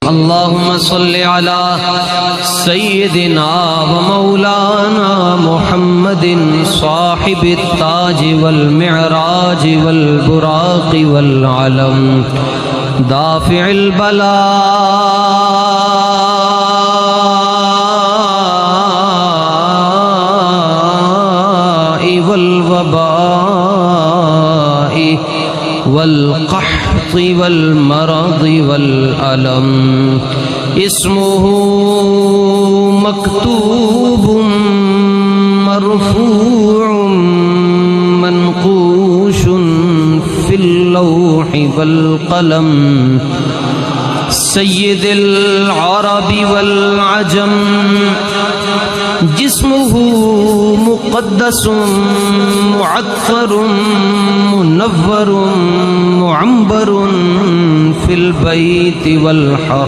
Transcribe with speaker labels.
Speaker 1: اللهم صل على سيدنا ومولانا محمد صاحب التاج والمعراج والبراق والعلم دافع البلاء والوباء والقحط والمرض والألم اسمه مكتوب مرفوع منقوش في اللوح والقلم سيد العرب والعجم جسمه مقدس معطر منور معنبر في البيت والحرم